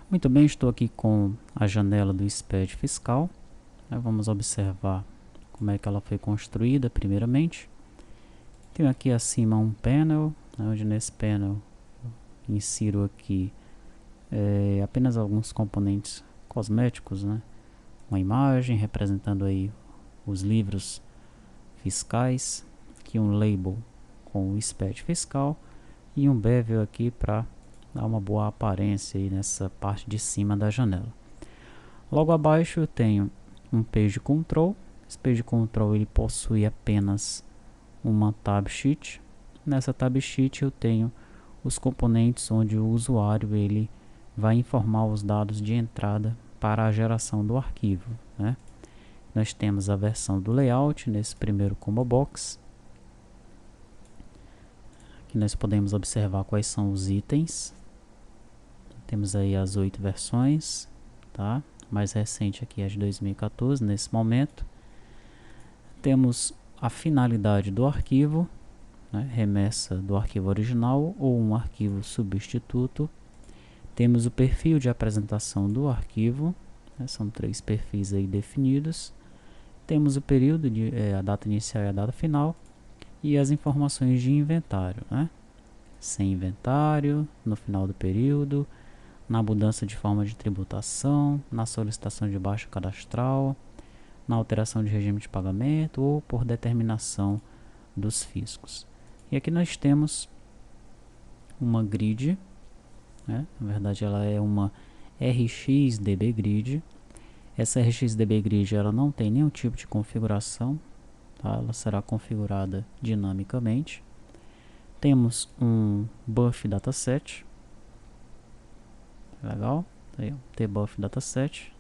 Muito bem, estou aqui com a janela do SPED fiscal. Vamos observar como é que ela foi construída primeiramente. Tenho aqui acima um panel, onde nesse panel insiro aqui apenas alguns componentes cosméticos, uma imagem representando aí os livros fiscais, aqui um label com o SPED fiscal e um bevel aqui para dar uma boa aparência aí nessa parte de cima da janela. Logo abaixo eu tenho um page control. Esse page control ele possui apenas uma tab sheet. Nessa tab sheet eu tenho os componentes onde o usuário ele vai informar os dados de entrada para a geração do arquivo, Nós temos a versão do layout nesse primeiro combo box. Aqui nós podemos observar quais são os itens. Temos aí as 8 versões, tá? Mais recente aqui é de 2014 nesse momento. Temos a finalidade do arquivo, remessa do arquivo original ou um arquivo substituto. Temos o perfil de apresentação do arquivo, são 3 perfis aí definidos. Temos o período, a data inicial e a data final, e as informações de inventário, sem inventário, no final do período, na mudança de forma de tributação, na solicitação de baixa cadastral, na alteração de regime de pagamento ou por determinação dos fiscos. E aqui nós temos uma grid, na verdade ela é uma RxDB grid. Essa RxDB grid ela não tem nenhum tipo de configuração, tá? Ela será configurada dinamicamente. Temos um buff dataset, legal, aí, tbuff dataset,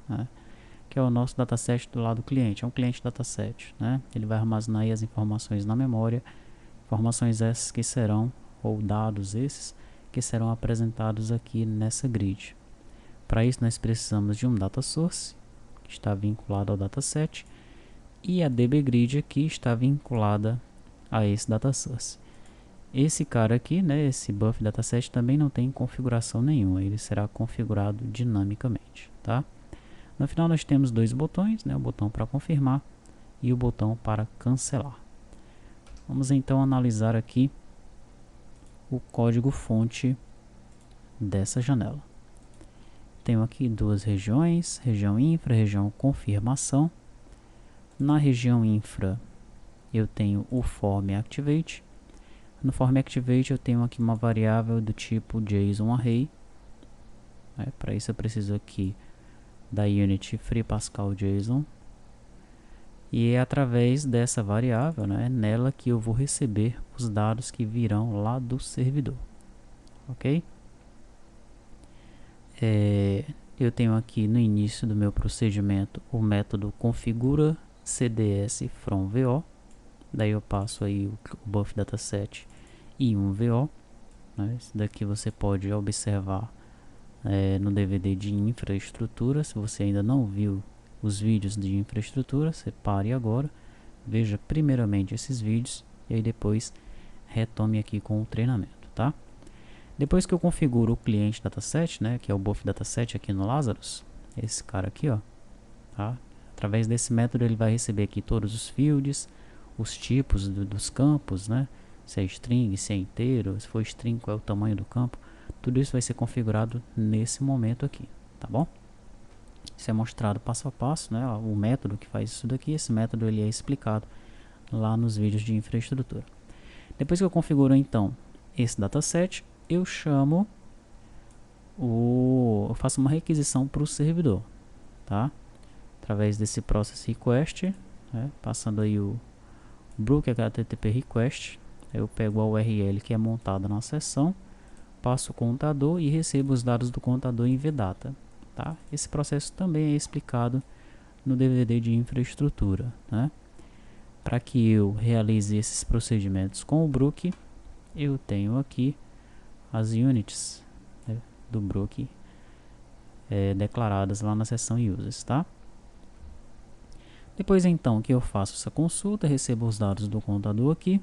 que é o nosso dataset do lado do cliente, é um cliente dataset, Ele vai armazenar aí as informações na memória, informações essas que serão, ou dados esses, que serão apresentados aqui nessa grid. Para isso nós precisamos de um data source, que está vinculado ao dataset, e a dbgrid aqui está vinculada a esse data source. Esse cara aqui, esse buff dataset também não tem configuração nenhuma, ele será configurado dinamicamente, tá? No final nós temos 2 botões, o botão para confirmar e o botão para cancelar. Vamos então analisar aqui o código fonte dessa janela. Tenho aqui 2 regiões, região infra, região confirmação. Na região infra eu tenho o form activate. No form activate eu tenho aqui uma variável do tipo JSON array. Para isso eu preciso aqui da unit free pascal JSON. E é através dessa variável, nela que eu vou receber os dados que virão lá do servidor. Ok? Eu tenho aqui no início do meu procedimento o método configura cds from vo. Daí eu passo aí o buff dataset e um vo. Esse daqui você pode observar no DVD de infraestrutura. Se você ainda não viu os vídeos de infraestrutura, você pare agora, veja primeiramente esses vídeos e aí depois retome aqui com o treinamento, tá? Depois que eu configuro o cliente dataset, que é o buff dataset aqui no Lazarus, esse cara aqui, tá? Através desse método ele vai receber aqui todos os fields, os tipos dos campos, se é string, se é inteiro, se for string, qual é o tamanho do campo. Tudo isso vai ser configurado nesse momento aqui, tá bom? Isso é mostrado passo a passo, o método que faz isso daqui. Esse método ele é explicado lá nos vídeos de infraestrutura. Depois que eu configuro então esse dataset, eu faço uma requisição para o servidor, tá? Através desse process request, passando aí o brook http request, eu pego a URL que é montada na seção, passo o contador e recebo os dados do contador em vdata, tá? Esse processo também é explicado no DVD de infraestrutura, Para que eu realize esses procedimentos com o brook, eu tenho aqui as units do brook declaradas lá na seção users, tá? Depois então que eu faço essa consulta, recebo os dados do contador aqui,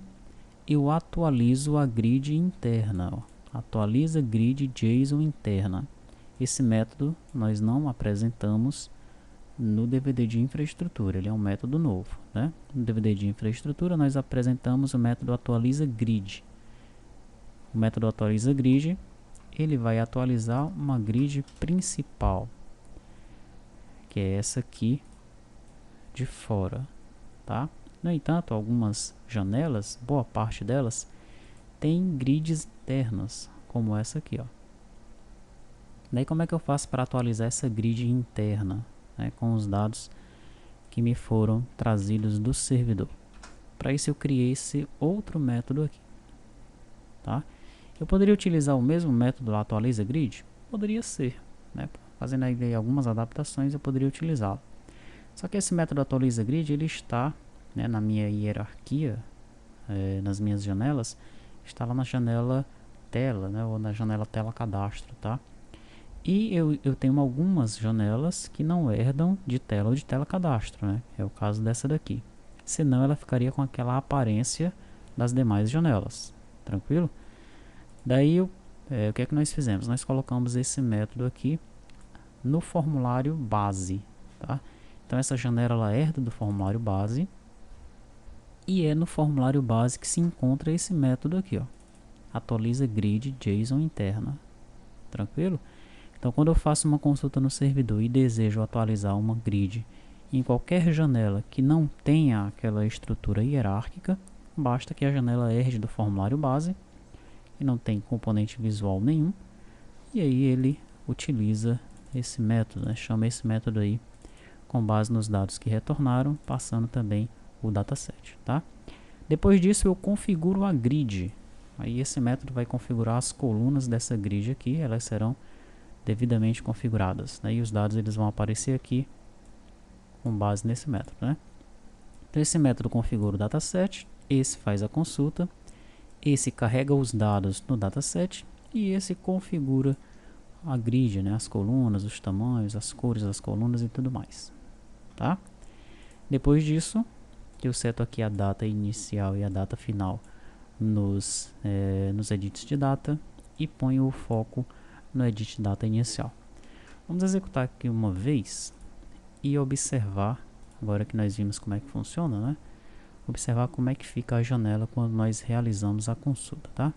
eu atualizo a grid interna, atualiza grid JSON interna. esse método nós não apresentamos no DVD de infraestrutura, ele é um método novo, né? No DVD de infraestrutura nós apresentamos o método atualiza grid. O método atualiza grid, ele vai atualizar uma grid principal, que é essa aqui de fora, tá? No entanto, algumas janelas, boa parte delas, tem grids internas, como essa aqui, ó. Daí como é que eu faço para atualizar essa grid interna, né, com os dados que me foram trazidos do servidor? Para isso eu criei esse outro método aqui, tá? Eu poderia utilizar o mesmo método atualiza grid? Poderia ser, né? Fazendo aí algumas adaptações eu poderia utilizá-lo. Só que esse método atualiza grid, ele está, né, na minha hierarquia, nas minhas janelas, está lá na janela tela, né, ou na janela tela cadastro, tá? E eu tenho algumas janelas que não herdam de tela ou de tela cadastro, né? É o caso dessa daqui. Senão ela ficaria com aquela aparência das demais janelas, tranquilo? Daí o que é que nós fizemos? Nós colocamos esse método aqui no formulário base, tá? Então essa janela ela herda do formulário base e é no formulário base que se encontra esse método aqui, ó, atualiza grid JSON interna, tranquilo? Então quando eu faço uma consulta no servidor e desejo atualizar uma grid em qualquer janela que não tenha aquela estrutura hierárquica, basta que a janela herde do formulário base, que não tem componente visual nenhum, e aí ele utiliza esse método, né? Chama esse método aí com base nos dados que retornaram, passando também o dataset, tá? Depois disso eu configuro a grid. Aí esse método vai configurar as colunas dessa grid aqui, elas serão devidamente configuradas, né? E os dados eles vão aparecer aqui com base nesse método, né? Então esse método configura o dataset, esse faz a consulta, esse carrega os dados no dataset e esse configura a grid, né? As colunas, os tamanhos, as cores das colunas e tudo mais, tá? Depois disso, eu seto aqui a data inicial e a data final nos edits de data e ponho o foco no edit data inicial. Vamos executar aqui uma vez e observar, agora que nós vimos como é que funciona, né? Observar como é que fica a janela quando nós realizamos a consulta, tá?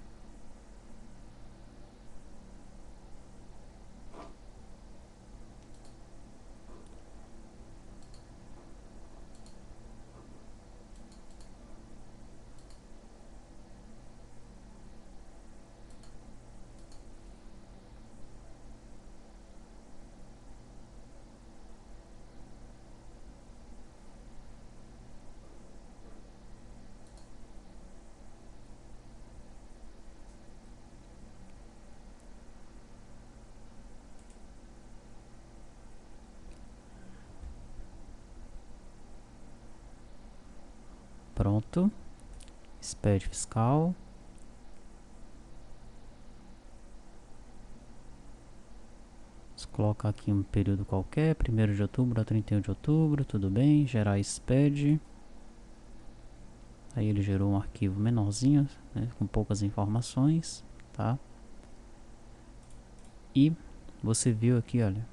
Pronto. SPED fiscal. Vamos colocar aqui um período qualquer, 1º de outubro a 31 de outubro, tudo bem. Gerar SPED. Aí ele gerou um arquivo menorzinho, né, com poucas informações, tá? E você viu aqui, olha,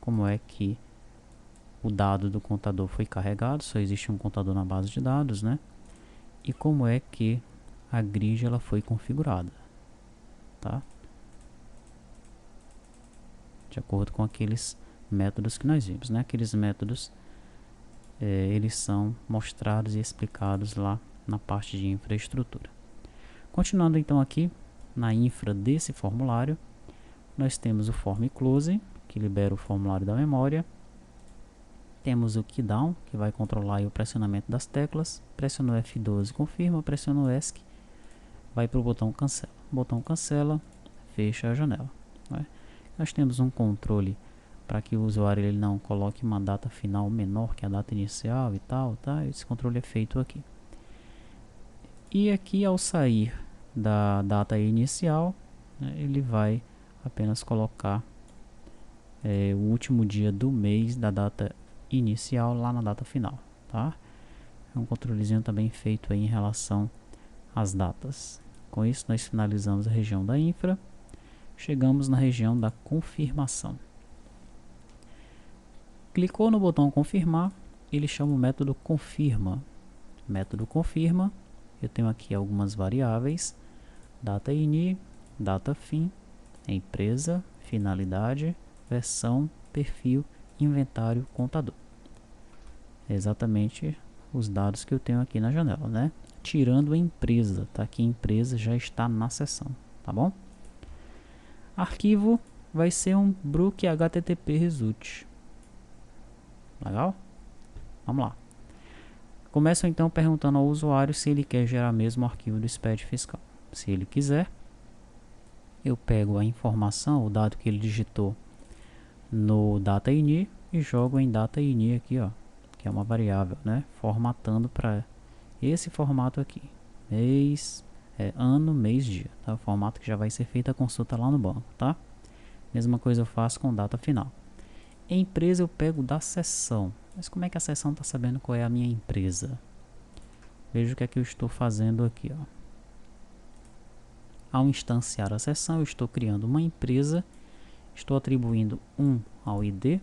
como é que o dado do contador foi carregado, só existe um contador na base de dados, né? E como é que a grid ela foi configurada, tá? De acordo com aqueles métodos que nós vimos, né? Aqueles métodos, eles são mostrados e explicados lá na parte de infraestrutura. Continuando então aqui na infra desse formulário, nós temos o form close, que libera o formulário da memória. Temos o keydown, que vai controlar o pressionamento das teclas. Pressionou F12, confirma. Pressionou ESC, vai para o botão cancela. Botão cancela, fecha a janela, né? Nós temos um controle para que o usuário ele não coloque uma data final menor que a data inicial e tal, tá? Esse controle é feito aqui. E aqui ao sair da data inicial, né, ele vai apenas colocar o último dia do mês da data inicial lá na data final, tá? É um controlezinho também feito aí em relação às datas. Com isso nós finalizamos a região da infra. chegamos na região da confirmação. Clicou no botão confirmar, ele chama o método confirma. Método confirma, eu tenho aqui algumas variáveis: data ini, data fim, empresa, finalidade, versão, perfil, inventário, contador. É exatamente os dados que eu tenho aqui na janela, né? Tirando a empresa, tá aqui, empresa já está na seção, tá bom? Arquivo vai ser um Brook HTTP result. Legal? Vamos lá. Começo então perguntando ao usuário se ele quer gerar mesmo o arquivo do SPED fiscal. Se ele quiser, eu pego a informação, o dado que ele digitou no data ini e jogo em data ini aqui, ó, que é uma variável, né? Formatando para esse formato aqui, mês, ano, mês, dia, tá? O formato que já vai ser feita a consulta lá no banco, tá? Mesma coisa eu faço com data final. Em empresa eu pego da seção. Mas como é que a seção está sabendo qual é a minha empresa? Veja o que é que eu estou fazendo aqui, ó. Ao instanciar a seção, eu estou criando uma empresa, estou atribuindo um ao ID,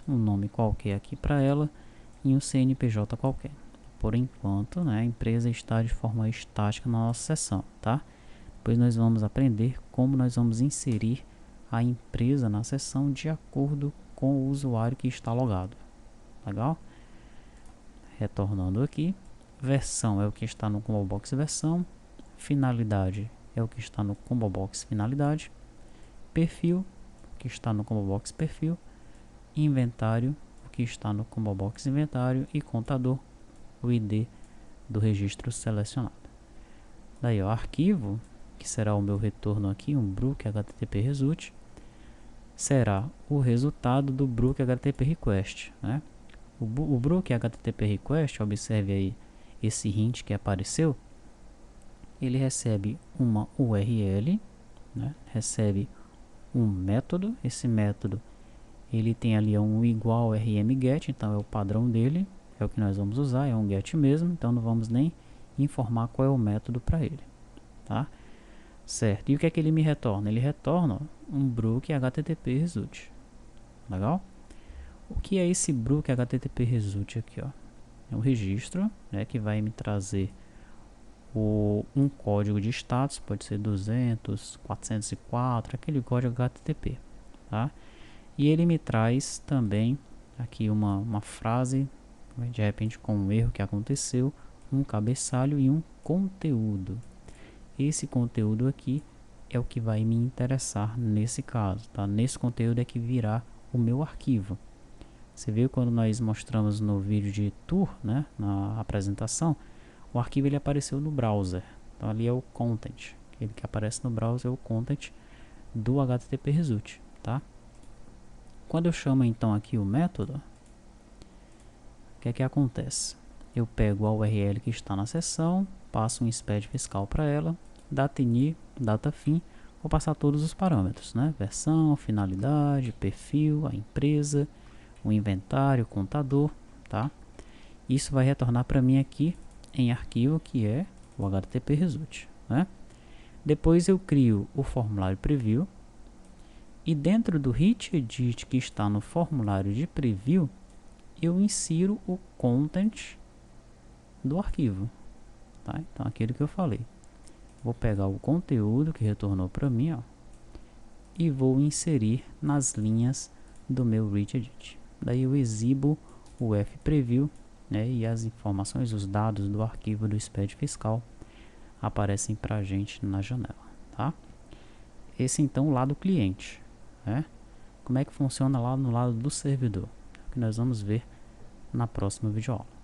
um nome qualquer aqui para ela e um CNPJ qualquer. Por enquanto, né, a empresa está de forma estática na nossa seção, tá? Depois nós vamos aprender como nós vamos inserir a empresa na seção de acordo com o usuário que está logado. Legal? Retornando aqui, versão é o que está no Combo Box versão, finalidade é o que está no Combo Box finalidade, perfil, o que está no Combo Box perfil, inventário, o que está no Combo Box inventário e contador, o ID do registro selecionado. Daí o arquivo, que será o meu retorno aqui, um Brook HTTP result, será o resultado do Brook HTTP request, né? O Brook HTTP request, observe aí esse hint que apareceu, ele recebe uma URL, né? Recebe um método, esse método ele tem ali um igual rmget, então é o padrão dele, é o que nós vamos usar, é um get mesmo, então não vamos nem informar qual é o método para ele, tá? Certo, e o que é que ele me retorna? Ele retorna um Brook HTTP result. Legal? O que é esse Brook HTTP result aqui, ó? É um registro, né, que vai me trazer um código de status, pode ser 200, 404, aquele código HTTP, tá? E ele me traz também aqui uma frase, de repente com um erro que aconteceu, um cabeçalho e um conteúdo. Esse conteúdo aqui é o que vai me interessar nesse caso, tá? Nesse conteúdo é que virá o meu arquivo. Você viu quando nós mostramos no vídeo de tour, né, na apresentação, o arquivo ele apareceu no browser. Então ali é o content. Aquele que aparece no browser é o content do HTTP result, tá? Quando eu chamo então aqui o método, o que é que acontece? Eu pego a URL que está na seção, passo um SPED fiscal para ela, data ini, data fim, vou passar todos os parâmetros, né? Versão, finalidade, perfil, a empresa, o inventário, o contador, tá? Isso vai retornar para mim aqui em arquivo, que é o HTTP result, né? Depois eu crio o formulário preview e dentro do hit edit que está no formulário de preview, eu insiro o content do arquivo, tá? Então aquilo que eu falei, vou pegar o conteúdo que retornou para mim, ó, e vou inserir nas linhas do meu hit edit. Daí eu exibo o fpreview, né, e as informações, os dados do arquivo do SPED fiscal aparecem para a gente na janela, tá? Esse então o lado cliente, né? Como é que funciona lá no lado do servidor? É o que nós vamos ver na próxima videoaula.